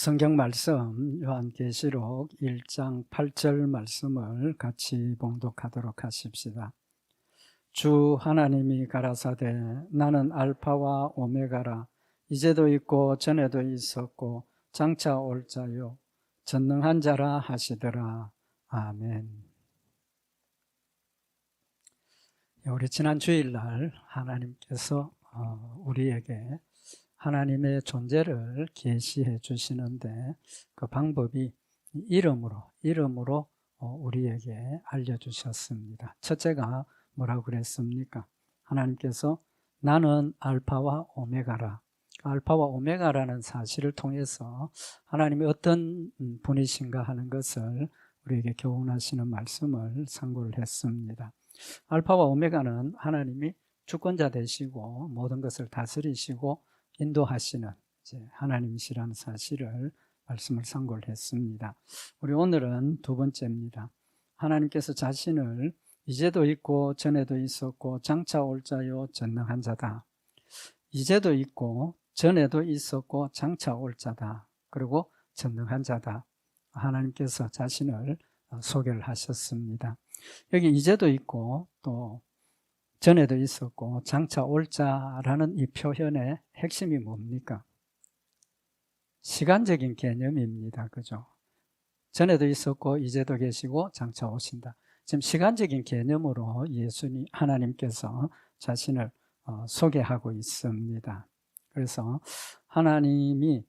성경 말씀 요한계시록 1장 8절 말씀을 같이 봉독하도록 하십시다. 주 하나님이 가라사대 나는 알파와 오메가라 이제도 있고 전에도 있었고 장차 올 자요 전능한 자라 하시더라. 아멘. 우리 지난 주일날 하나님께서 우리에게 하나님의 존재를 계시해 주시는데 그 방법이 이름으로 우리에게 알려주셨습니다. 첫째가 뭐라고 그랬습니까? 하나님께서 나는 알파와 오메가라. 알파와 오메가라는 사실을 통해서 하나님이 어떤 분이신가 하는 것을 우리에게 교훈하시는 말씀을 상고를 했습니다. 알파와 오메가는 하나님이 주권자 되시고 모든 것을 다스리시고 인도하시는 하나님이시라는 사실을 말씀을 상고를 했습니다. 우리 오늘은 두 번째입니다. 하나님께서 자신을 이제도 있고 전에도 있었고 장차 올 자요 전능한 자다. 이제도 있고 전에도 있었고 장차 올 자다. 그리고 전능한 자다. 하나님께서 자신을 소개를 하셨습니다. 여기 이제도 있고 또 전에도 있었고 장차 올 자라는 이 표현의 핵심이 뭡니까? 시간적인 개념입니다. 그죠? 전에도 있었고 이제도 계시고 장차 오신다. 지금 시간적인 개념으로 하나님께서 자신을 소개하고 있습니다. 그래서 하나님이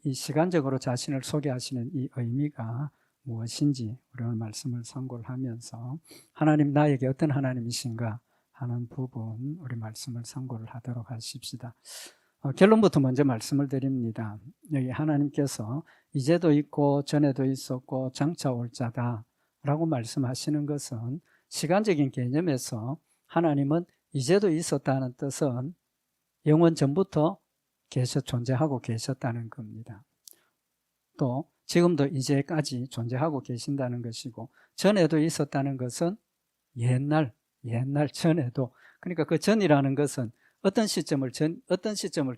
이 시간적으로 자신을 소개하시는 이 의미가 무엇인지 우리 오늘 말씀을 상고를 하면서 하나님 나에게 어떤 하나님이신가 하는 부분 우리 말씀을 상고를 하도록 하십시다. 결론부터 먼저 말씀을 드립니다. 여기 하나님께서 이제도 있고 전에도 있었고 장차 올 자다 라고 말씀하시는 것은 시간적인 개념에서 하나님은 이제도 있었다는 뜻은 영원 전부터 존재하고 계셨다는 겁니다. 또 지금도 이제까지 존재하고 계신다는 것이고 전에도 있었다는 것은 옛날 전에도, 그러니까 그 전이라는 것은 어떤 시점을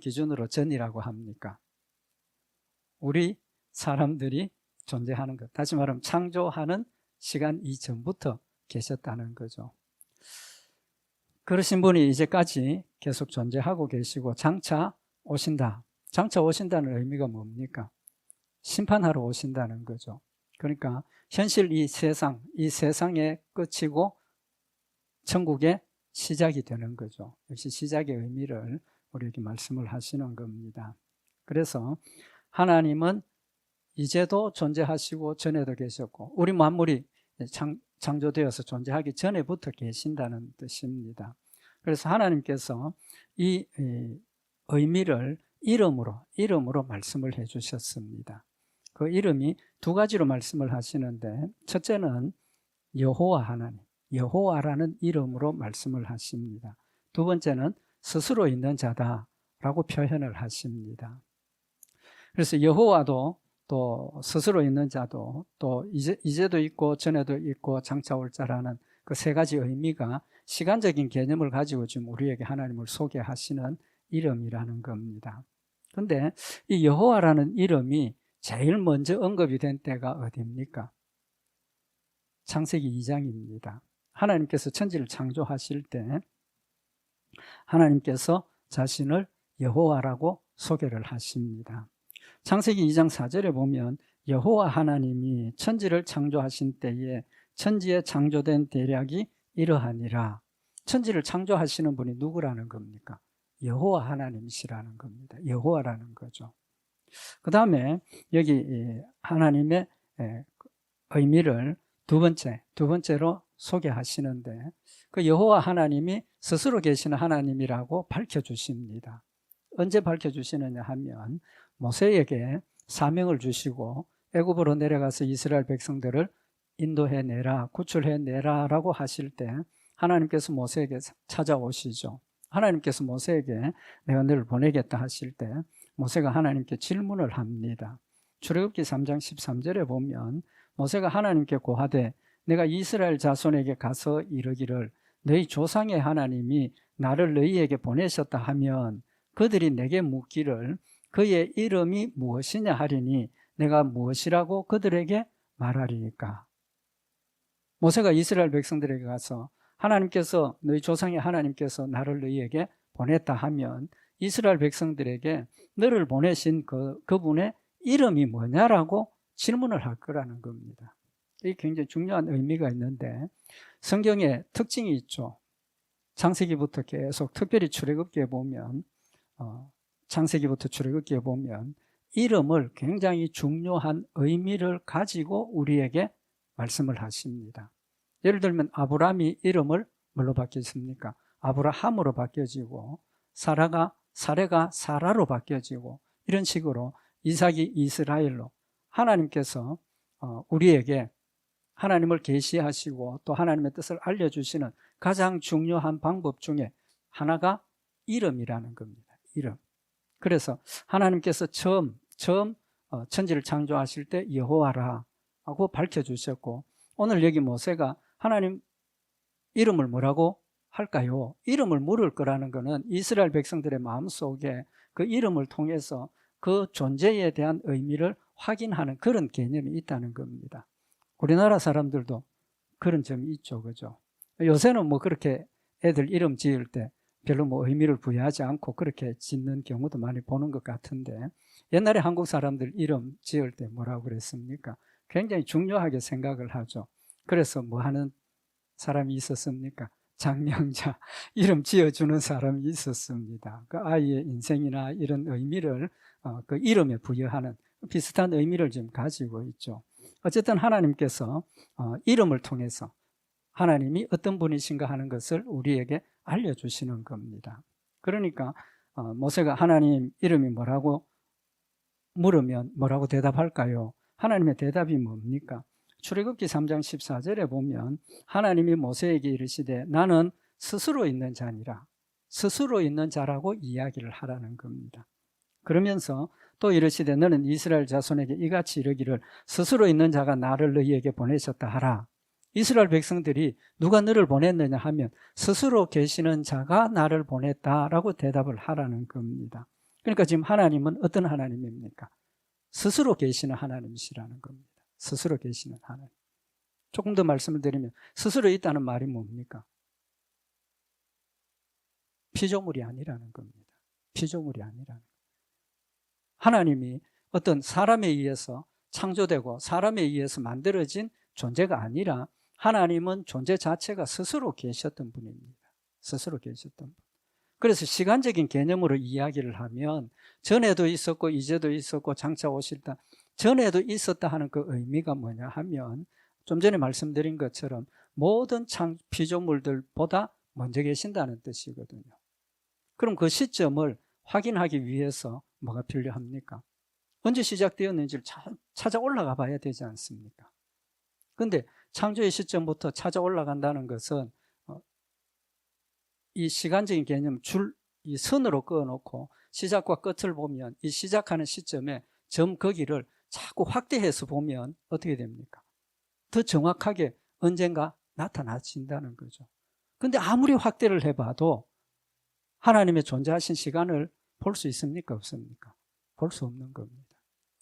기준으로 전이라고 합니까? 우리 사람들이 존재하는 것, 다시 말하면 창조하는 시간 이전부터 계셨다는 거죠. 그러신 분이 이제까지 계속 존재하고 계시고 장차 오신다. 장차 오신다는 의미가 뭡니까? 심판하러 오신다는 거죠. 그러니까 현실 이 세상의 끝이고 천국의 시작이 되는 거죠. 역시 시작의 의미를 우리에게 말씀을 하시는 겁니다. 그래서 하나님은 이제도 존재하시고 전에도 계셨고 우리 만물이 창조되어서 존재하기 전에부터 계신다는 뜻입니다. 그래서 하나님께서 이 의미를 이름으로 말씀을 해주셨습니다. 그 이름이 두 가지로 말씀을 하시는데 첫째는 여호와 하나님, 여호와라는 이름으로 말씀을 하십니다. 두 번째는 스스로 있는 자다라고 표현을 하십니다. 그래서 여호와도 또 스스로 있는 자도 또 이제도 있고 전에도 있고 장차 올 자라는 그 세 가지 의미가 시간적인 개념을 가지고 지금 우리에게 하나님을 소개하시는 이름이라는 겁니다. 그런데 이 여호와라는 이름이 제일 먼저 언급이 된 때가 어디입니까? 창세기 2장입니다. 하나님께서 천지를 창조하실 때 하나님께서 자신을 여호와라고 소개를 하십니다. 창세기 2장 4절에 보면 여호와 하나님이 천지를 창조하신 때에 천지에 창조된 대략이 이러하니라. 천지를 창조하시는 분이 누구라는 겁니까? 여호와 하나님이시라는 겁니다. 여호와라는 거죠. 그 다음에 여기 하나님의 의미를 두 번째로 소개하시는데 그 여호와 하나님이 스스로 계시는 하나님이라고 밝혀주십니다. 언제 밝혀주시느냐 하면 모세에게 사명을 주시고 애굽으로 내려가서 이스라엘 백성들을 인도해내라, 구출해내라 라고 하실 때 하나님께서 모세에게 찾아오시죠. 하나님께서 모세에게 내가 너를 보내겠다 하실 때 모세가 하나님께 질문을 합니다. 출애굽기 3장 13절에 보면 모세가 하나님께 고하되 내가 이스라엘 자손에게 가서 이르기를 너희 조상의 하나님이 나를 너희에게 보내셨다 하면 그들이 내게 묻기를 그의 이름이 무엇이냐 하리니 내가 무엇이라고 그들에게 말하리까. 모세가 이스라엘 백성들에게 가서 하나님께서 너희 조상의 하나님께서 나를 너희에게 보냈다 하면 이스라엘 백성들에게 너를 보내신 그분의 이름이 뭐냐라고 질문을 할 거라는 겁니다. 이게 굉장히 중요한 의미가 있는데 성경에 특징이 있죠. 창세기부터 계속 특별히 출애굽기에 보면 창세기부터 출애굽기에 보면 이름을 굉장히 중요한 의미를 가지고 우리에게 말씀을 하십니다. 예를 들면 아브라함이 이름을 뭘로 바뀌었습니까? 아브라함으로 바뀌어지고 사레가 사라로 바뀌어지고 이런 식으로 이삭이 이스라엘로 하나님께서 우리에게 하나님을 계시하시고 또 하나님의 뜻을 알려주시는 가장 중요한 방법 중에 하나가 이름이라는 겁니다. 이름. 그래서 하나님께서 처음 천지를 창조하실 때 여호와라 하고 밝혀주셨고 오늘 여기 모세가 하나님 이름을 뭐라고 할까요? 이름을 물을 거라는 것은 이스라엘 백성들의 마음속에 그 이름을 통해서 그 존재에 대한 의미를 확인하는 그런 개념이 있다는 겁니다. 우리나라 사람들도 그런 점이 있죠. 그죠? 요새는 뭐 그렇게 애들 이름 지을 때 별로 뭐 의미를 부여하지 않고 그렇게 짓는 경우도 많이 보는 것 같은데 옛날에 한국 사람들 이름 지을 때 뭐라고 그랬습니까? 굉장히 중요하게 생각을 하죠. 그래서 뭐 하는 사람이 있었습니까? 장명자, 이름 지어주는 사람이 있었습니다. 그 아이의 인생이나 이런 의미를 그 이름에 부여하는 비슷한 의미를 지금 가지고 있죠. 어쨌든 하나님께서 이름을 통해서 하나님이 어떤 분이신가 하는 것을 우리에게 알려주시는 겁니다. 그러니까 모세가 하나님 이름이 뭐라고 물으면 뭐라고 대답할까요? 하나님의 대답이 뭡니까? 출애굽기 3장 14절에 보면 하나님이 모세에게 이르시되 나는 스스로 있는 자니라. 스스로 있는 자라고 이야기를 하라는 겁니다. 그러면서 또 이르시되 너는 이스라엘 자손에게 이같이 이르기를 스스로 있는 자가 나를 너희에게 보내셨다 하라. 이스라엘 백성들이 누가 너를 보냈느냐 하면 스스로 계시는 자가 나를 보냈다라고 대답을 하라는 겁니다. 그러니까 지금 하나님은 어떤 하나님입니까? 스스로 계시는 하나님이시라는 겁니다. 스스로 계시는 하나님. 조금 더 말씀을 드리면 스스로 있다는 말이 뭡니까? 피조물이 아니라는 겁니다. 피조물이 아니라는 겁니다. 하나님이 어떤 사람에 의해서 창조되고 사람에 의해서 만들어진 존재가 아니라 하나님은 존재 자체가 스스로 계셨던 분입니다. 스스로 계셨던 분. 그래서 시간적인 개념으로 이야기를 하면 전에도 있었고 이제도 있었고 장차 오실다 전에도 있었다 하는 그 의미가 뭐냐 하면 좀 전에 말씀드린 것처럼 모든 피조물들보다 먼저 계신다는 뜻이거든요. 그럼 그 시점을 확인하기 위해서 뭐가 필요합니까? 언제 시작되었는지를 찾아 올라가 봐야 되지 않습니까? 그런데 창조의 시점부터 찾아 올라간다는 것은 이 시간적인 개념 이 선으로 그어놓고 시작과 끝을 보면 이 시작하는 시점에 점 거기를 자꾸 확대해서 보면 어떻게 됩니까? 더 정확하게 언젠가 나타나진다는 거죠. 근데 아무리 확대를 해봐도 하나님의 존재하신 시간을 볼 수 있습니까? 없습니까? 볼 수 없는 겁니다.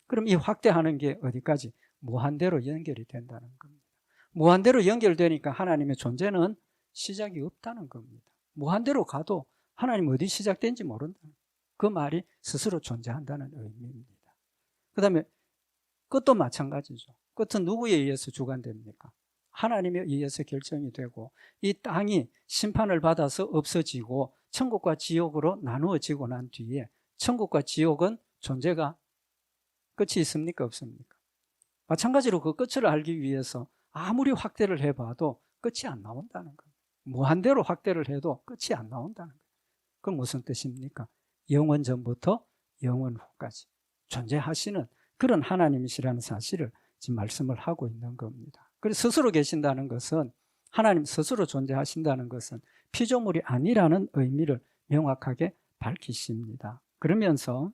그럼 이 확대하는 게 어디까지? 무한대로 연결이 된다는 겁니다. 무한대로 연결되니까 하나님의 존재는 시작이 없다는 겁니다. 무한대로 가도 하나님 어디 시작된지 모른다는 그 말이 스스로 존재한다는 의미입니다. 그 다음에 끝도 마찬가지죠. 끝은 누구에 의해서 주관됩니까? 하나님에 의해서 결정이 되고 이 땅이 심판을 받아서 없어지고 천국과 지옥으로 나누어지고 난 뒤에 천국과 지옥은 존재가 끝이 있습니까? 없습니까? 마찬가지로 그 끝을 알기 위해서 아무리 확대를 해봐도 끝이 안 나온다는 거예요. 무한대로 확대를 해도 끝이 안 나온다는 거예요. 그건 무슨 뜻입니까? 영원 전부터 영원 후까지 존재하시는 그런 하나님이시라는 사실을 지금 말씀을 하고 있는 겁니다. 그래서 스스로 계신다는 것은 하나님 스스로 존재하신다는 것은 피조물이 아니라는 의미를 명확하게 밝히십니다. 그러면서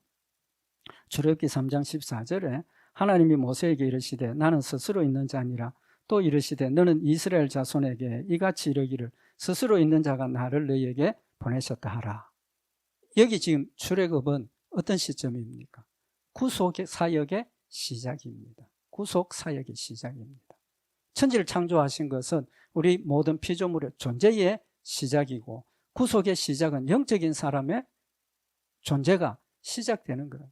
출애굽기 3장 14절에 하나님이 모세에게 이르시되 나는 스스로 있는 자니라 또 이르시되 너는 이스라엘 자손에게 이같이 이르기를 스스로 있는 자가 나를 너희에게 보내셨다 하라. 여기 지금 출애굽은 어떤 시점입니까? 구속 사역의 시작입니다. 구속 사역의 시작입니다. 천지를 창조하신 것은 우리 모든 피조물의 존재의 시작이고, 구속의 시작은 영적인 사람의 존재가 시작되는 거예요.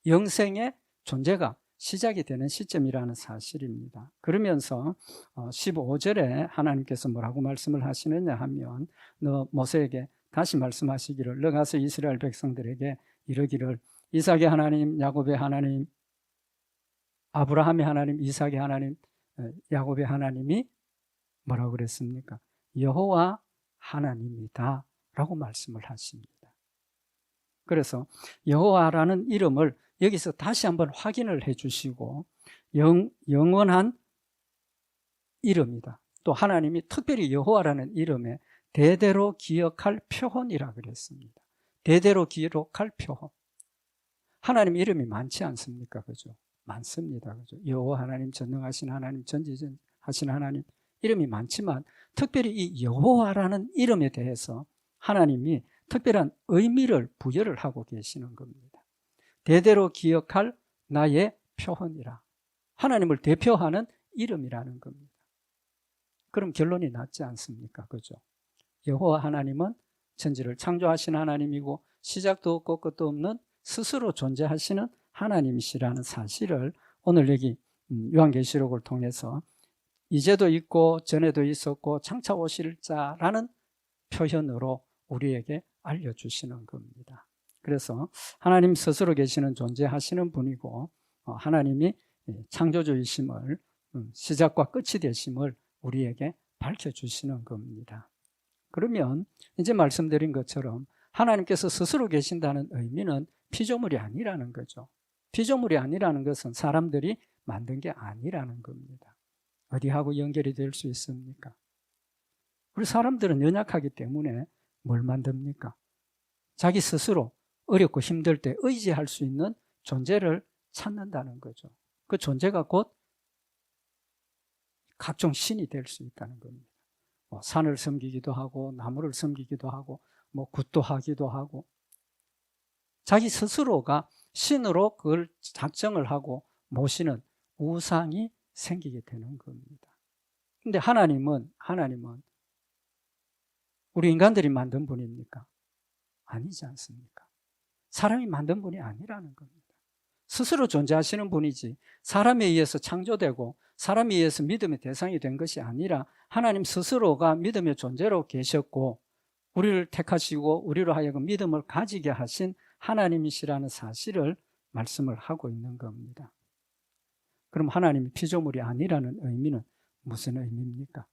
영생의 존재가 시작이 되는 시점이라는 사실입니다. 그러면서 15절에 하나님께서 뭐라고 말씀을 하시느냐 하면, 너 모세에게 다시 말씀하시기를, 너 가서 이스라엘 백성들에게 이르기를, 이삭의 하나님, 야곱의 하나님, 아브라함의 하나님, 이삭의 하나님, 야곱의 하나님이 뭐라고 그랬습니까? 여호와 하나님이다 라고 말씀을 하십니다. 그래서 여호와라는 이름을 여기서 다시 한번 확인을 해 주시고, 영원한 이름이다. 또 하나님이 특별히 여호와라는 이름에 대대로 기억할 표현이라 그랬습니다. 대대로 기록할 표현. 하나님 이름이 많지 않습니까? 그죠? 많습니다. 그죠? 여호와 하나님, 전능하신 하나님, 전지전하신 하나님, 이름이 많지만 특별히 이 여호와라는 이름에 대해서 하나님이 특별한 의미를 부여를 하고 계시는 겁니다. 대대로 기억할 나의 표현이라. 하나님을 대표하는 이름이라는 겁니다. 그럼 결론이 났지 않습니까? 그죠? 여호와 하나님은 천지를 창조하신 하나님이고, 시작도 없고 끝도 없는 스스로 존재하시는 하나님이시라는 사실을 오늘 여기 요한계시록을 통해서 이제도 있고 전에도 있었고 장차 오실 자라는 표현으로 우리에게 알려주시는 겁니다. 그래서 하나님 스스로 계시는 존재하시는 분이고, 하나님이 창조주이심을, 시작과 끝이 되심을 우리에게 밝혀주시는 겁니다. 그러면 이제 말씀드린 것처럼 하나님께서 스스로 계신다는 의미는 피조물이 아니라는 거죠. 피조물이 아니라는 것은 사람들이 만든 게 아니라는 겁니다. 어디하고 연결이 될 수 있습니까? 우리 사람들은 연약하기 때문에 뭘 만듭니까? 자기 스스로 어렵고 힘들 때 의지할 수 있는 존재를 찾는다는 거죠. 그 존재가 곧 각종 신이 될 수 있다는 겁니다. 산을 섬기기도 하고, 나무를 섬기기도 하고, 굿도 하기도 하고, 자기 스스로가 신으로 그걸 작정을 하고 모시는 우상이 생기게 되는 겁니다. 근데 하나님은 우리 인간들이 만든 분입니까? 아니지 않습니까? 사람이 만든 분이 아니라는 겁니다. 스스로 존재하시는 분이지, 사람에 의해서 창조되고 사람에 의해서 믿음의 대상이 된 것이 아니라 하나님 스스로가 믿음의 존재로 계셨고, 우리를 택하시고 우리로 하여금 믿음을 가지게 하신 하나님이시라는 사실을 말씀을 하고 있는 겁니다. 그럼 하나님이 피조물이 아니라는 의미는 무슨 의미입니까?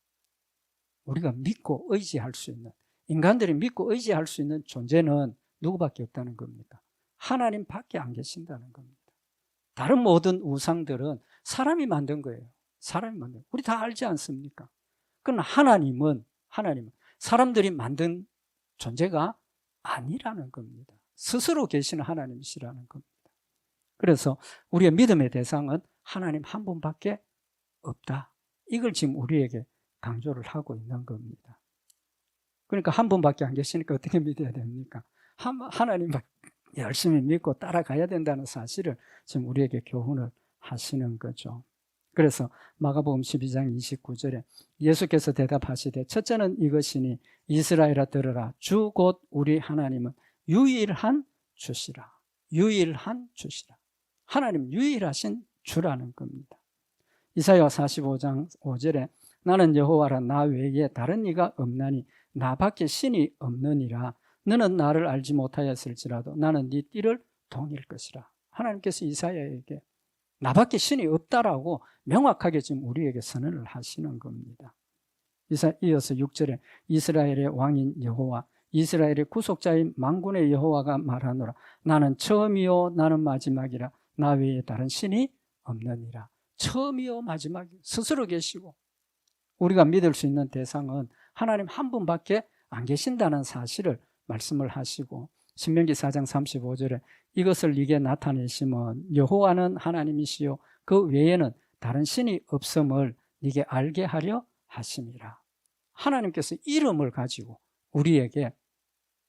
우리가 믿고 의지할 수 있는, 인간들이 믿고 의지할 수 있는 존재는 누구밖에 없다는 겁니까? 하나님밖에 안 계신다는 겁니다. 다른 모든 우상들은 사람이 만든 거예요. 사람이 만든, 우리 다 알지 않습니까? 그러나 하나님은 사람들이 만든 존재가 아니라는 겁니다. 스스로 계시는 하나님이시라는 겁니다. 그래서 우리의 믿음의 대상은 하나님 한 분밖에 없다. 이걸 지금 우리에게 강조를 하고 있는 겁니다. 그러니까 한 분밖에 안 계시니까 어떻게 믿어야 됩니까? 하나님만 열심히 믿고 따라가야 된다는 사실을 지금 우리에게 교훈을 하시는 거죠. 그래서 마가복음 12장 29절에 예수께서 대답하시되, 첫째는 이것이니 이스라엘아 들으라, 주 곧 우리 하나님은 유일한 주시라. 유일한 주시라. 하나님 유일하신 주라는 겁니다. 이사야 45장 5절에 나는 여호와라, 나 외에 다른 이가 없나니 나밖에 신이 없느니라. 너는 나를 알지 못하였을지라도 나는 네 띠를 동일 것이라. 하나님께서 이사야에게 나밖에 신이 없다라고 명확하게 지금 우리에게 선언을 하시는 겁니다. 이어서 6절에 이스라엘의 왕인 여호와, 이스라엘의 구속자인 만군의 여호와가 말하노라. 나는 처음이요 나는 마지막이라. 나 외에 다른 신이 없느니라. 처음이요 마지막이요. 스스로 계시고 우리가 믿을 수 있는 대상은 하나님 한 분밖에 안 계신다는 사실을 말씀을 하시고, 신명기 4장 35절에 이것을 네게 나타내심은 여호와는 하나님이시요 그 외에는 다른 신이 없음을 네게 알게 하려 하심이라. 하나님께서 이름을 가지고 우리에게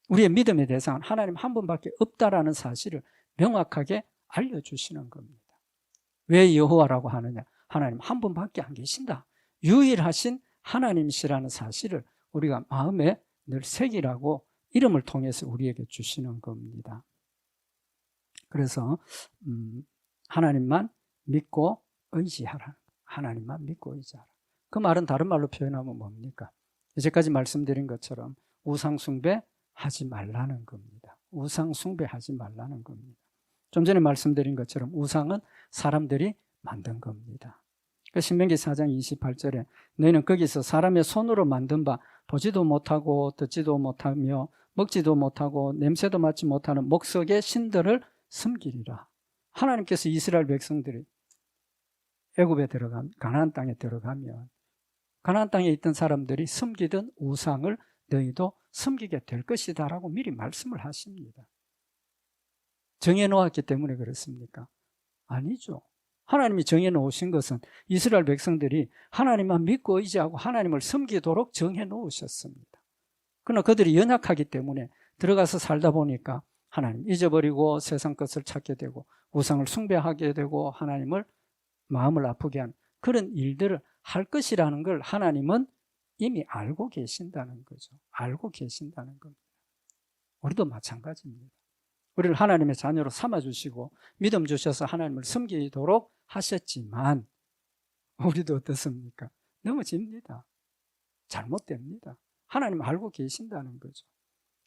우리의 믿음의 대상은 하나님 한 분밖에 없다라는 사실을 명확하게 알려주시는 겁니다. 왜 여호와라고 하느냐? 하나님 한 분밖에 안 계신다. 유일하신 하나님이시라는 사실을 우리가 마음에 늘 새기라고 이름을 통해서 우리에게 주시는 겁니다. 그래서 하나님만 믿고 의지하라. 하나님만 믿고 의지하라. 그 말은 다른 말로 표현하면 뭡니까? 이제까지 말씀드린 것처럼 우상 숭배하지 말라는 겁니다. 우상 숭배하지 말라는 겁니다. 좀 전에 말씀드린 것처럼 우상은 사람들이 만든 겁니다. 신명기 4장 28절에 너희는 거기서 사람의 손으로 만든 바 보지도 못하고 듣지도 못하며 먹지도 못하고 냄새도 맡지 못하는 목석의 신들을 섬기리라. 하나님께서 이스라엘 백성들이 애굽에 들어가면, 가나안 땅에 들어가면 가나안 땅에 있던 사람들이 섬기던 우상을 너희도 섬기게 될 것이다 라고 미리 말씀을 하십니다. 정해놓았기 때문에 그렇습니까? 아니죠. 하나님이 정해놓으신 것은 이스라엘 백성들이 하나님만 믿고 의지하고 하나님을 섬기도록 정해놓으셨습니다. 그러나 그들이 연약하기 때문에 들어가서 살다 보니까 하나님 잊어버리고 세상 것을 찾게 되고 우상을 숭배하게 되고 하나님을 마음을 아프게 하는 그런 일들을 할 것이라는 걸 하나님은 이미 알고 계신다는 거죠. 알고 계신다는 겁니다. 우리도 마찬가지입니다. 우리를 하나님의 자녀로 삼아주시고 믿음 주셔서 하나님을 섬기도록 하셨지만 우리도 어떻습니까? 넘어집니다. 잘못됩니다. 하나님 알고 계신다는 거죠.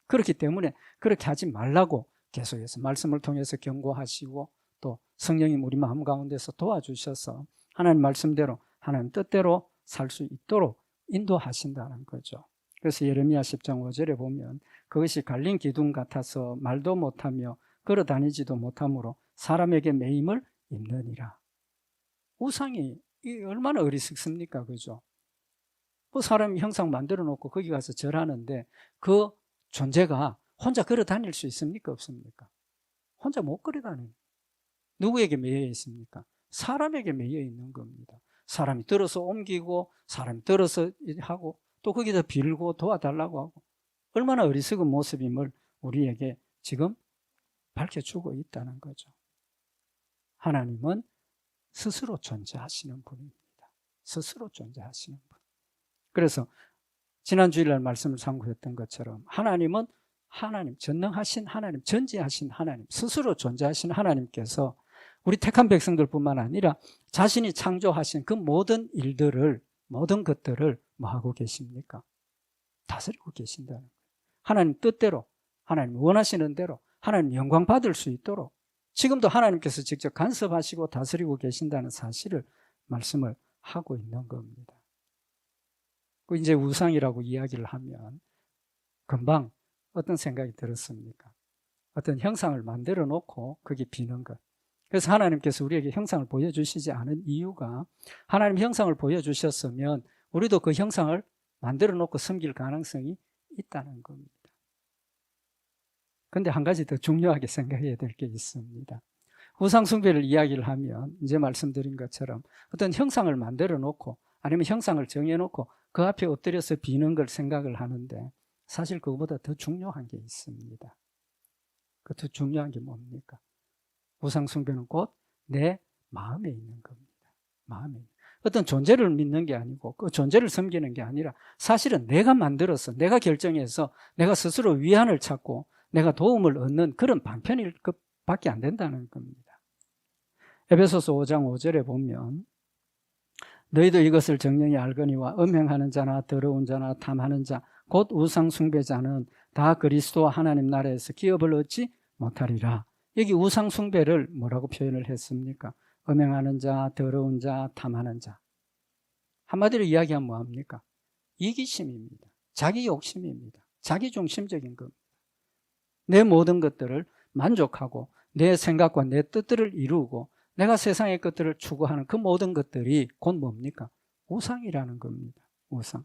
그렇기 때문에 그렇게 하지 말라고 계속해서 말씀을 통해서 경고하시고 또 성령님 우리 마음 가운데서 도와주셔서 하나님 말씀대로 하나님 뜻대로 살 수 있도록 인도하신다는 거죠. 그래서 예레미야 10장 5절에 보면 그것이 갈린 기둥 같아서 말도 못하며 걸어 다니지도 못하므로 사람에게 매임을 입느니라. 우상이 얼마나 어리석습니까? 그죠? 그 사람이 형상 만들어 놓고 거기 가서 절하는데 그 존재가 혼자 걸어 다닐 수 있습니까? 없습니까? 혼자 못 걸어 다니는. 누구에게 매여 있습니까? 사람에게 매여 있는 겁니다. 사람이 들어서 옮기고 사람이 들어서 하고 또 거기다 빌고 도와달라고 하고 얼마나 어리석은 모습임을 우리에게 지금 밝혀주고 있다는 거죠. 하나님은 스스로 존재하시는 분입니다. 스스로 존재하시는 분. 그래서 지난 주일날 말씀을 참고했던 것처럼 하나님은 하나님, 전능하신 하나님, 전지하신 하나님, 스스로 존재하신 하나님께서 우리 택한 백성들뿐만 아니라 자신이 창조하신 그 모든 일들을, 모든 것들을 뭐 하고 계십니까? 다스리고 계신다는 거예요. 하나님 뜻대로, 하나님 원하시는 대로 하나님 영광 받을 수 있도록 지금도 하나님께서 직접 간섭하시고 다스리고 계신다는 사실을 말씀을 하고 있는 겁니다. 이제 우상이라고 이야기를 하면 금방 어떤 생각이 들었습니까? 어떤 형상을 만들어 놓고 거기 비는 것. 그래서 하나님께서 우리에게 형상을 보여주시지 않은 이유가 하나님 형상을 보여주셨으면 우리도 그 형상을 만들어 놓고 섬길 가능성이 있다는 겁니다. 그런데 한 가지 더 중요하게 생각해야 될 게 있습니다. 우상 숭배를 이야기를 하면 이제 말씀드린 것처럼 어떤 형상을 만들어 놓고 아니면 형상을 정해 놓고 그 앞에 엎드려서 비는 걸 생각을 하는데 사실 그거보다 더 중요한 게 있습니다. 그 더 중요한 게 뭡니까? 우상 숭배는 곧 내 마음에 있는 겁니다. 마음에 있는. 어떤 존재를 믿는 게 아니고 그 존재를 섬기는 게 아니라 사실은 내가 만들어서 내가 결정해서 내가 스스로 위안을 찾고 내가 도움을 얻는 그런 방편일 것밖에 안 된다는 겁니다. 에베소서 5장 5절에 보면 너희도 이것을 정령이 알거니와 음행하는 자나 더러운 자나 탐하는 자 곧 우상 숭배자는 다 그리스도와 하나님 나라에서 기업을 얻지 못하리라. 여기 우상 숭배를 뭐라고 표현을 했습니까? 음행하는 자, 더러운 자, 탐하는 자. 한마디로 이야기하면 뭐합니까? 이기심입니다. 자기 욕심입니다. 자기 중심적인 겁니다. 내 모든 것들을 만족하고 내 생각과 내 뜻들을 이루고 내가 세상의 것들을 추구하는 그 모든 것들이 곧 뭡니까? 우상이라는 겁니다. 우상.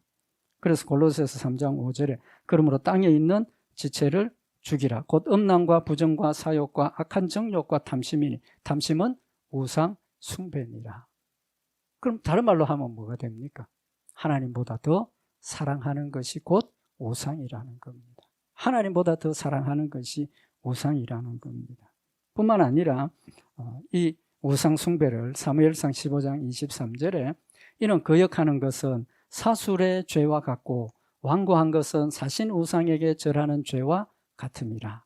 그래서 골로새서 3장 5절에 그러므로 땅에 있는 지체를 죽이라. 곧 음란과 부정과 사욕과 악한 정욕과 탐심이니 탐심은 우상 숭배니라. 그럼 다른 말로 하면 뭐가 됩니까? 하나님보다 더 사랑하는 것이 곧 우상이라는 겁니다. 하나님보다 더 사랑하는 것이 우상이라는 겁니다. 뿐만 아니라 이 우상 숭배를 사무엘상 15장 23절에 이는 거역하는 것은 사술의 죄와 같고 완고한 것은 사신 우상에게 절하는 죄와 같음이라.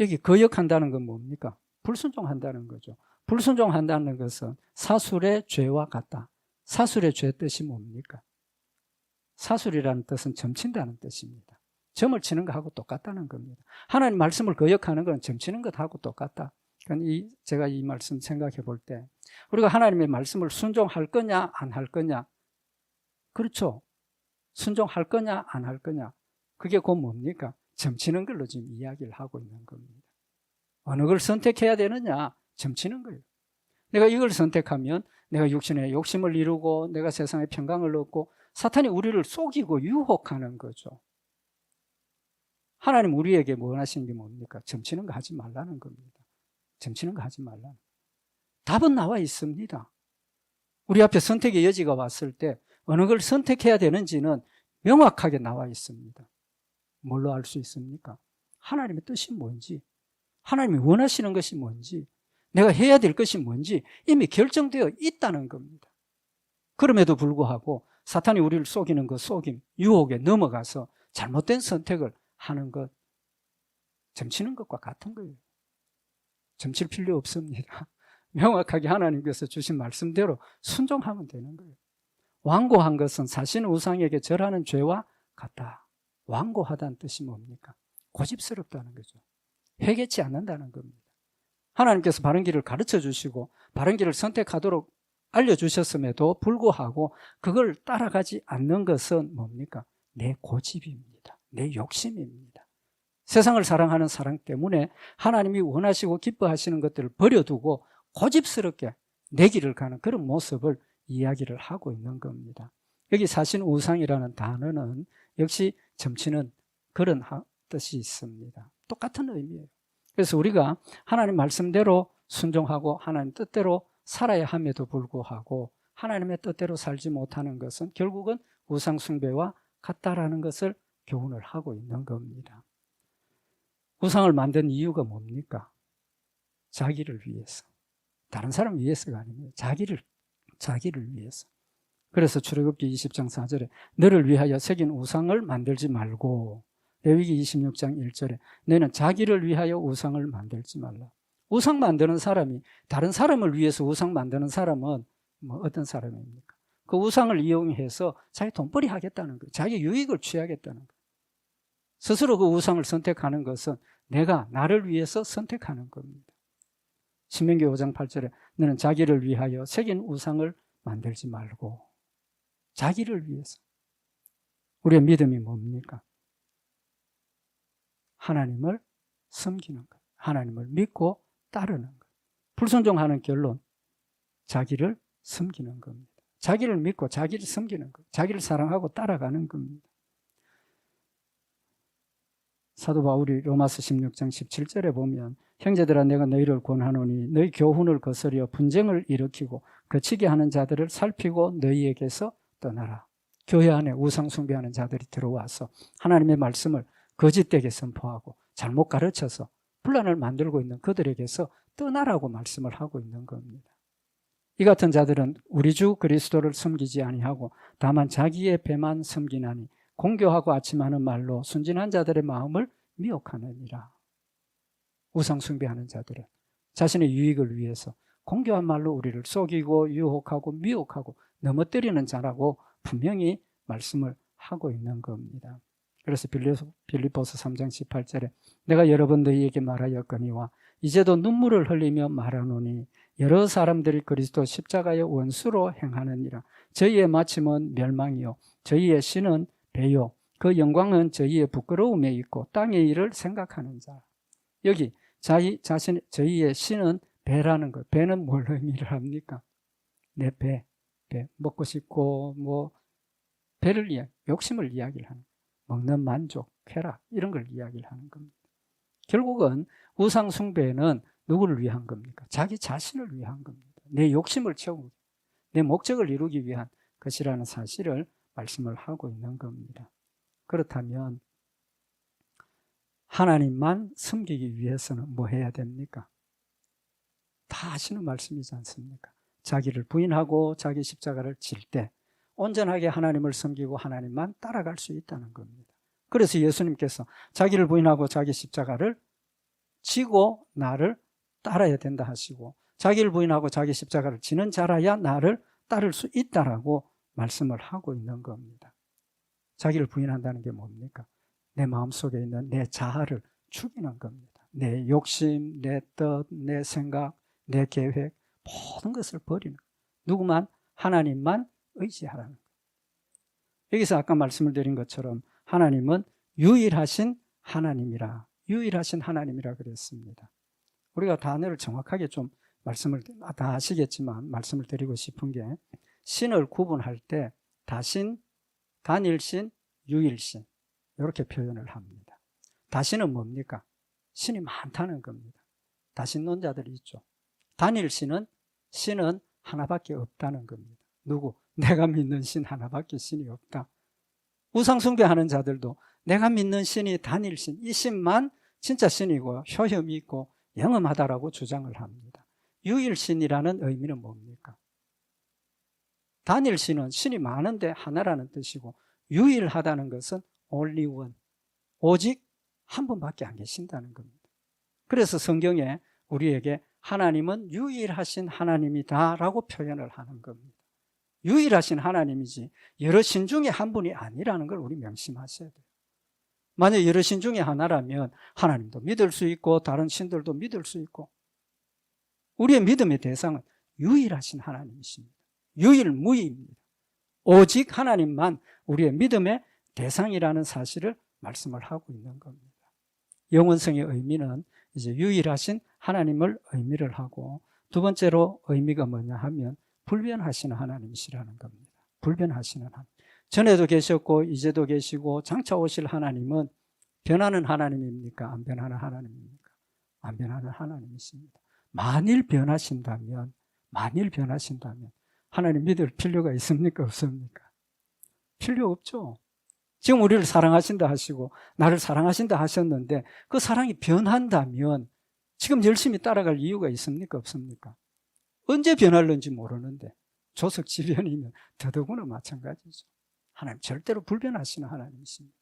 여기 거역한다는 건 뭡니까? 불순종한다는 거죠. 불순종한다는 것은 사술의 죄와 같다. 사술의 죄 뜻이 뭡니까? 사술이라는 뜻은 점친다는 뜻입니다. 점을 치는 것하고 똑같다는 겁니다. 하나님 말씀을 거역하는 건 점치는 것하고 똑같다. 그러니까 제가 이 말씀 생각해 볼 때 우리가 하나님의 말씀을 순종할 거냐 안 할 거냐, 그렇죠. 순종할 거냐 안 할 거냐, 그게 곧 뭡니까? 점치는 걸로 지금 이야기를 하고 있는 겁니다. 어느 걸 선택해야 되느냐, 점치는 거예요. 내가 이걸 선택하면 내가 육신의 욕심을 이루고 내가 세상의 평강을 얻고 사탄이 우리를 속이고 유혹하는 거죠. 하나님 우리에게 원하시는 게 뭡니까? 점치는 거 하지 말라는 겁니다. 점치는 거 하지 말라는. 답은 나와 있습니다. 우리 앞에 선택의 여지가 왔을 때 어느 걸 선택해야 되는지는 명확하게 나와 있습니다. 뭘로 알 수 있습니까? 하나님의 뜻이 뭔지, 하나님이 원하시는 것이 뭔지, 내가 해야 될 것이 뭔지 이미 결정되어 있다는 겁니다. 그럼에도 불구하고 사탄이 우리를 속이는 그 속임, 유혹에 넘어가서 잘못된 선택을 하는 것, 점치는 것과 같은 거예요. 점칠 필요 없습니다. 명확하게 하나님께서 주신 말씀대로 순종하면 되는 거예요. 완고한 것은 사신 우상에게 절하는 죄와 같다. 완고하다는 뜻이 뭡니까? 고집스럽다는 거죠. 회개치 않는다는 겁니다. 하나님께서 바른 길을 가르쳐 주시고 바른 길을 선택하도록 알려주셨음에도 불구하고 그걸 따라가지 않는 것은 뭡니까? 내 고집입니다. 내 욕심입니다. 세상을 사랑하는 사랑 때문에 하나님이 원하시고 기뻐하시는 것들을 버려두고 고집스럽게 내 길을 가는 그런 모습을 이야기를 하고 있는 겁니다. 여기 사신 우상이라는 단어는 역시 점치는 그런 뜻이 있습니다. 똑같은 의미예요. 그래서 우리가 하나님 말씀대로 순종하고 하나님 뜻대로 살아야 함에도 불구하고 하나님의 뜻대로 살지 못하는 것은 결국은 우상 숭배와 같다라는 것을 교훈을 하고 있는 겁니다. 우상을 만든 이유가 뭡니까? 자기를 위해서. 다른 사람 위해서가 아닙니다. 자기를 위해서. 그래서 출애굽기 20장 4절에 너를 위하여 새긴 우상을 만들지 말고, 레위기 26장 1절에 너는 자기를 위하여 우상을 만들지 말라. 우상 만드는 사람이, 다른 사람을 위해서 우상 만드는 사람은 어떤 사람입니까? 그 우상을 이용해서 자기 돈벌이 하겠다는 거예요. 자기 유익을 취하겠다는 거예요. 스스로 그 우상을 선택하는 것은 내가 나를 위해서 선택하는 겁니다. 신명기 5장 8절에 너는 자기를 위하여 새긴 우상을 만들지 말고, 자기를 위해서. 우리의 믿음이 뭡니까? 하나님을 섬기는 것, 하나님을 믿고 따르는 것. 불순종하는 결론, 자기를 섬기는 겁니다. 자기를 믿고 자기를 섬기는 것, 자기를 사랑하고 따라가는 겁니다. 사도 바울이 로마서 16장 17절에 보면 형제들아 내가 너희를 권하노니 너희 교훈을 거스려 분쟁을 일으키고 거치게 하는 자들을 살피고 너희에게서 떠나라. 교회 안에 우상 숭배하는 자들이 들어와서 하나님의 말씀을 거짓되게 선포하고 잘못 가르쳐서 분란을 만들고 있는 그들에게서 떠나라고 말씀을 하고 있는 겁니다. 이 같은 자들은 우리 주 그리스도를 섬기지 아니하고 다만 자기의 배만 섬기나니 공교하고 아침하는 말로 순진한 자들의 마음을 미혹하느니라. 우상 숭배하는 자들은 자신의 유익을 위해서 공교한 말로 우리를 속이고 유혹하고 미혹하고 넘어뜨리는 자라고 분명히 말씀을 하고 있는 겁니다. 그래서 빌립보서 3장 18절에 내가 여러 번 너희에게 말하였거니와 이제도 눈물을 흘리며 말하노니 여러 사람들이 그리스도 십자가의 원수로 행하느니라. 저희의 마침은 멸망이요 저희의 신은 배요 그 영광은 저희의 부끄러움에 있고 땅의 일을 생각하는 자. 여기 저희의 신은 배라는 거. 배는 뭘 의미를 합니까? 내 배 먹고 싶고 배를 욕심을 이야기를 하는 거예요. 먹는 만족, 쾌락 이런 걸 이야기를 하는 겁니다. 결국은 우상 숭배는 누구를 위한 겁니까? 자기 자신을 위한 겁니다. 내 욕심을 채우고 내 목적을 이루기 위한 것이라는 사실을 말씀을 하고 있는 겁니다. 그렇다면 하나님만 섬기기 위해서는 뭐 해야 됩니까? 다 아시는 말씀이지 않습니까? 자기를 부인하고 자기 십자가를 질 때 온전하게 하나님을 섬기고 하나님만 따라갈 수 있다는 겁니다. 그래서 예수님께서 자기를 부인하고 자기 십자가를 지고 나를 따라야 된다 하시고, 자기를 부인하고 자기 십자가를 지는 자라야 나를 따를 수 있다라고 말씀을 하고 있는 겁니다. 자기를 부인한다는 게 뭡니까? 내 마음속에 있는 내 자아를 죽이는 겁니다. 내 욕심, 내 뜻, 내 생각, 내 계획, 모든 것을 버리는 거예요. 누구만? 하나님만 의지하라는 거예요. 여기서 아까 말씀을 드린 것처럼 하나님은 유일하신 하나님이라, 유일하신 하나님이라 그랬습니다. 우리가 단어를 정확하게 좀 말씀을 다 아시겠지만 말씀을 드리고 싶은 게, 신을 구분할 때 다신, 단일신, 유일신 이렇게 표현을 합니다. 다신은 뭡니까? 신이 많다는 겁니다. 다신론자들이 있죠. 단일신은 신은 하나밖에 없다는 겁니다. 누구? 내가 믿는 신 하나밖에 신이 없다. 우상숭배하는 자들도 내가 믿는 신이 단일신, 이 신만 진짜 신이고 효험이 있고 영험하다라고 주장을 합니다. 유일신이라는 의미는 뭡니까? 단일신은 신이 많은데 하나라는 뜻이고, 유일하다는 것은 only one, 오직 한 분밖에 안 계신다는 겁니다. 그래서 성경에 우리에게 하나님은 유일하신 하나님이다 라고 표현을 하는 겁니다. 유일하신 하나님이지 여러 신 중에 한 분이 아니라는 걸 우리 명심하셔야 돼요. 만약 여러 신 중에 하나라면 하나님도 믿을 수 있고 다른 신들도 믿을 수 있고, 우리의 믿음의 대상은 유일하신 하나님이십니다. 유일무이입니다. 오직 하나님만 우리의 믿음의 대상이라는 사실을 말씀을 하고 있는 겁니다. 영원성의 의미는 이제 유일하신 하나님을 의미를 하고, 두 번째로 의미가 뭐냐 하면 불변하시는 하나님이시라는 겁니다. 불변하시는 하나님. 전에도 계셨고 이제도 계시고 장차 오실 하나님은 변하는 하나님입니까? 안 변하는 하나님입니까? 안 변하는 하나님이십니다. 만일 변하신다면 하나님 믿을 필요가 있습니까? 없습니까? 필요 없죠. 지금 우리를 사랑하신다 하시고 나를 사랑하신다 하셨는데 그 사랑이 변한다면 지금 열심히 따라갈 이유가 있습니까? 없습니까? 언제 변할는지 모르는데 조석지변이면 더더구나 마찬가지죠. 하나님 절대로 불변하시는 하나님이십니다.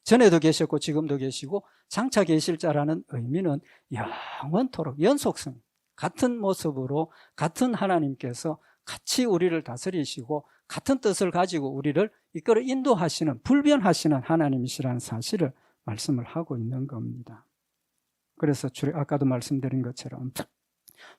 전에도 계셨고 지금도 계시고 장차 계실 자라는 의미는 영원토록 연속성, 같은 모습으로 같은 하나님께서 같이 우리를 다스리시고 같은 뜻을 가지고 우리를 이끌어 인도하시는 불변하시는 하나님이시라는 사실을 말씀을 하고 있는 겁니다. 그래서 아까도 말씀드린 것처럼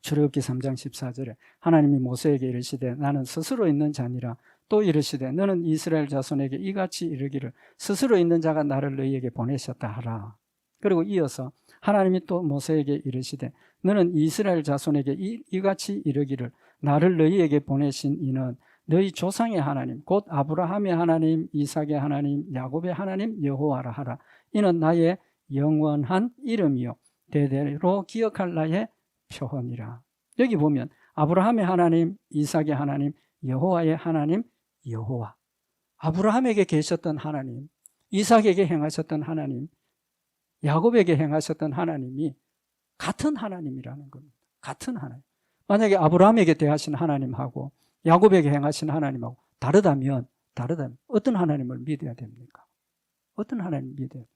출애굽기 3장 14절에 하나님이 모세에게 이르시되 나는 스스로 있는 자니라, 또 이르시되 너는 이스라엘 자손에게 이같이 이르기를 스스로 있는 자가 나를 너희에게 보내셨다 하라. 그리고 이어서 하나님이 또 모세에게 이르시되 너는 이스라엘 자손에게 이같이 이르기를 나를 너희에게 보내신 이는 너희 조상의 하나님 곧 아브라함의 하나님, 이삭의 하나님, 야곱의 하나님 여호와라 하라. 이는 나의 영원한 이름이요 대대로 기억할 나의 표헌이라. 여기 보면 아브라함의 하나님, 이삭의 하나님, 여호와의 하나님, 여호와. 아브라함에게 계셨던 하나님, 이삭에게 행하셨던 하나님, 야곱에게 행하셨던 하나님이 같은 하나님이라는 겁니다. 같은 하나님. 만약에 아브라함에게 대하신 하나님하고 야곱에게 행하신 하나님하고 다르다면 어떤 하나님을 믿어야 됩니까? 어떤 하나님을 믿어야 됩니까?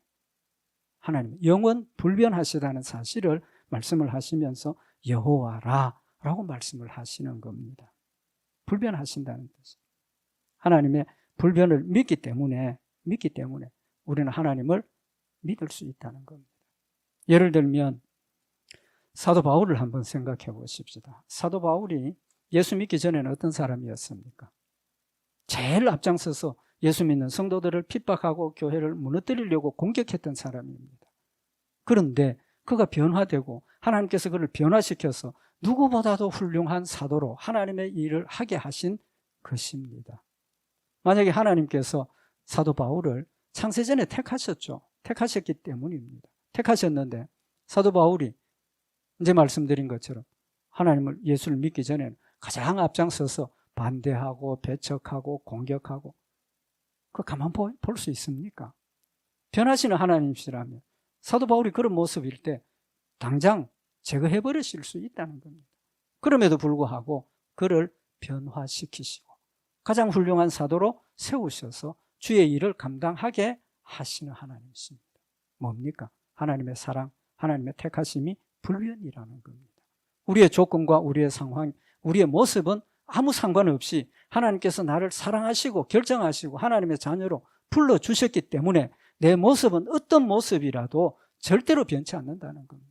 하나님 영원 불변하시다는 사실을 말씀을 하시면서 여호와라 라고 말씀을 하시는 겁니다. 불변하신다는 뜻. 하나님의 불변을 믿기 때문에 우리는 하나님을 믿을 수 있다는 겁니다. 예를 들면 사도 바울을 한번 생각해 보십시다. 사도 바울이 예수 믿기 전에는 어떤 사람이었습니까? 제일 앞장서서 예수 믿는 성도들을 핍박하고 교회를 무너뜨리려고 공격했던 사람입니다. 그런데 그가 변화되고 하나님께서 그를 변화시켜서 누구보다도 훌륭한 사도로 하나님의 일을 하게 하신 것입니다. 만약에 하나님께서 사도 바울을 창세전에 택하셨죠. 택하셨기 때문입니다. 택하셨는데 사도 바울이 이제 말씀드린 것처럼 하나님을, 예수를 믿기 전에는 가장 앞장서서 반대하고 배척하고 공격하고, 그거 가만 볼 수 있습니까? 변하시는 하나님이시라면 사도 바울이 그런 모습일 때 당장 제거해 버리실 수 있다는 겁니다. 그럼에도 불구하고 그를 변화시키시고 가장 훌륭한 사도로 세우셔서 주의 일을 감당하게 하시는 하나님이십니다. 뭡니까? 하나님의 사랑, 하나님의 택하심이 불변이라는 겁니다. 우리의 조건과 우리의 상황, 우리의 모습은 아무 상관없이 하나님께서 나를 사랑하시고 결정하시고 하나님의 자녀로 불러주셨기 때문에 내 모습은 어떤 모습이라도 절대로 변치 않는다는 겁니다.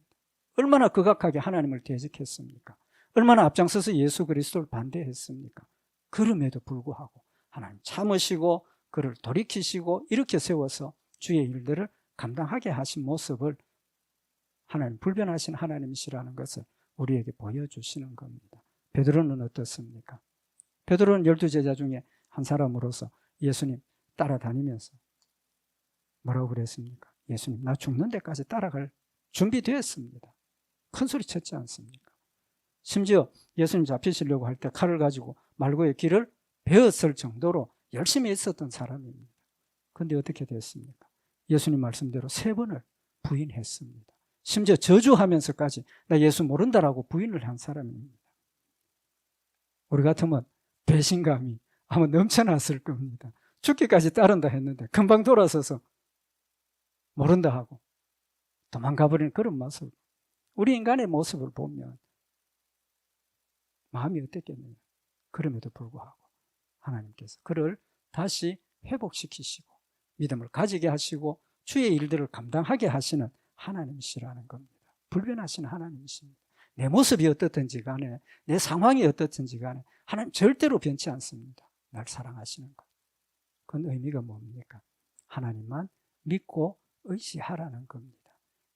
얼마나 극악하게 하나님을 대적했습니까? 얼마나 앞장서서 예수 그리스도를 반대했습니까? 그럼에도 불구하고 하나님 참으시고 그를 돌이키시고 이렇게 세워서 주의 일들을 감당하게 하신 모습을 하나님, 불변하신 하나님이시라는 것을 우리에게 보여주시는 겁니다. 베드로는 어떻습니까? 베드로는 12제자 중에 한 사람으로서 예수님 따라다니면서 뭐라고 그랬습니까? 예수님, 나 죽는 데까지 따라갈 준비되었습니다. 큰 소리 쳤지 않습니까? 심지어 예수님 잡히시려고 할 때 칼을 가지고 말고의 길을 베었을 정도로 열심히 있었던 사람입니다. 그런데 어떻게 됐습니까? 예수님 말씀대로 3번을 부인했습니다. 심지어 저주하면서까지 나 예수 모른다라고 부인을 한 사람입니다. 우리 같으면 배신감이 아마 넘쳐났을 겁니다. 죽기까지 따른다 했는데 금방 돌아서서 모른다 하고 도망가버리는 그런 모습. 우리 인간의 모습을 보면 마음이 어땠겠느냐. 그럼에도 불구하고 하나님께서 그를 다시 회복시키시고 믿음을 가지게 하시고 주의 일들을 감당하게 하시는 하나님이시라는 겁니다. 불변하신 하나님이십니다. 내 모습이 어떻든지 간에 내 상황이 어떻든지 간에 하나님 절대로 변치 않습니다. 날 사랑하시는 것. 그건 의미가 뭡니까? 하나님만 믿고 의지하라는 겁니다.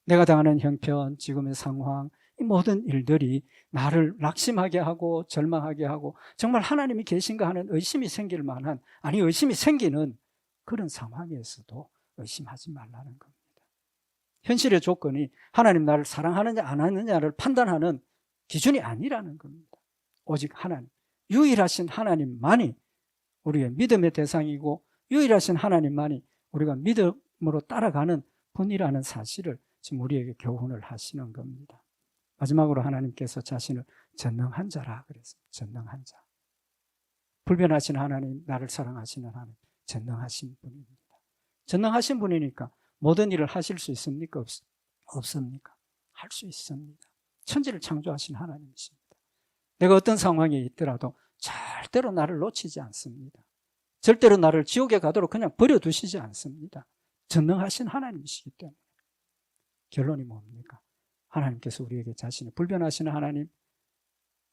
내가 당하는 형편, 지금의 상황, 이 모든 일들이 나를 낙심하게 하고 절망하게 하고 정말 하나님이 계신가 하는 의심이 생길 만한, 아니 의심이 생기는 그런 상황에서도 의심하지 말라는 겁니다. 현실의 조건이 하나님 나를 사랑하느냐 안 하느냐를 판단하는 기준이 아니라는 겁니다. 오직 하나님, 유일하신 하나님만이 우리의 믿음의 대상이고 유일하신 하나님만이 우리가 믿음으로 따라가는 분이라는 사실을 지금 우리에게 교훈을 하시는 겁니다. 마지막으로 하나님께서 자신을 전능한 자라 그랬습니다. 전능한 자. 불변하신 하나님, 나를 사랑하시는 하나님, 전능하신 분입니다. 전능하신 분이니까 모든 일을 하실 수 있습니까? 없습니까? 할 수 있습니다. 천지를 창조하신 하나님이십니다. 내가 어떤 상황에 있더라도 절대로 나를 놓치지 않습니다. 절대로 나를 지옥에 가도록 그냥 버려두시지 않습니다. 전능하신 하나님이시기 때문에. 결론이 뭡니까? 하나님께서 우리에게 자신의 불변하시는 하나님,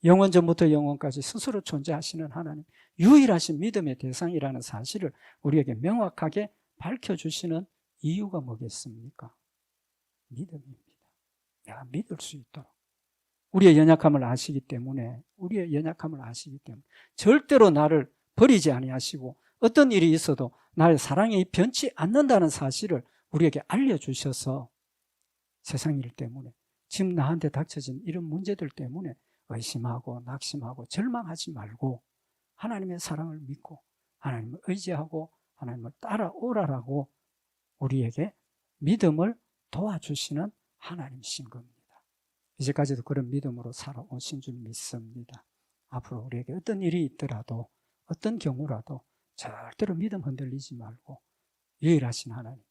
영원 전부터 영원까지 스스로 존재하시는 하나님, 유일하신 믿음의 대상이라는 사실을 우리에게 명확하게 밝혀주시는 이유가 뭐겠습니까? 믿음입니다. 내가 믿을 수 있도록. 우리의 연약함을 아시기 때문에 절대로 나를 버리지 아니하시고 어떤 일이 있어도 나의 사랑이 변치 않는다는 사실을 우리에게 알려주셔서 세상 일 때문에 지금 나한테 닥쳐진 이런 문제들 때문에 의심하고 낙심하고 절망하지 말고 하나님의 사랑을 믿고 하나님을 의지하고 하나님을 따라오라라고 우리에게 믿음을 도와주시는 하나님이신 겁니다. 이제까지도 그런 믿음으로 살아오신 줄 믿습니다. 앞으로 우리에게 어떤 일이 있더라도 어떤 경우라도 절대로 믿음 흔들리지 말고 유일하신 하나님,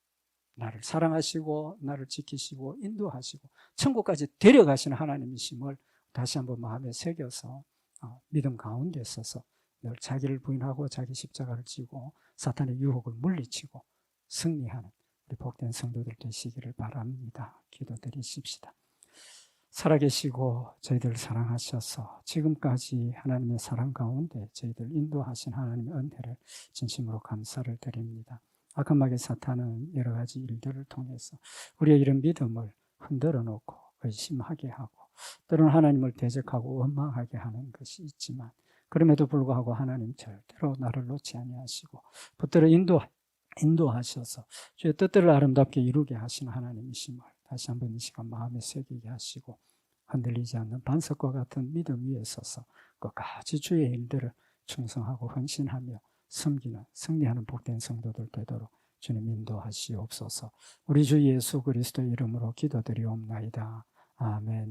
나를 사랑하시고 나를 지키시고 인도하시고 천국까지 데려가시는 하나님이심을 다시 한번 마음에 새겨서 믿음 가운데 있어서 늘 자기를 부인하고 자기 십자가를 지고 사탄의 유혹을 물리치고 승리하는 우리 복된 성도들 되시기를 바랍니다. 기도드리십시다. 살아계시고 저희들 사랑하셔서 지금까지 하나님의 사랑 가운데 저희들 인도하신 하나님의 은혜를 진심으로 감사를 드립니다. 악한 마귀 사탄은 여러 가지 일들을 통해서 우리의 이런 믿음을 흔들어 놓고 의심하게 하고 때로는 하나님을 대적하고 원망하게 하는 것이 있지만 그럼에도 불구하고 하나님 절대로 나를 놓지 아니하시고 붙들어 인도하셔서 주의 뜻대로 아름답게 이루게 하시는 하나님이심을 다시 한번 이 시간 마음에 새기게 하시고 흔들리지 않는 반석과 같은 믿음 위에 서서 끝까지 주의 일들을 충성하고 헌신하며 섬기는 승리하는 복된 성도들 되도록 주님 인도하시옵소서. 우리 주 예수 그리스도 이름으로 기도드리옵나이다. 아멘.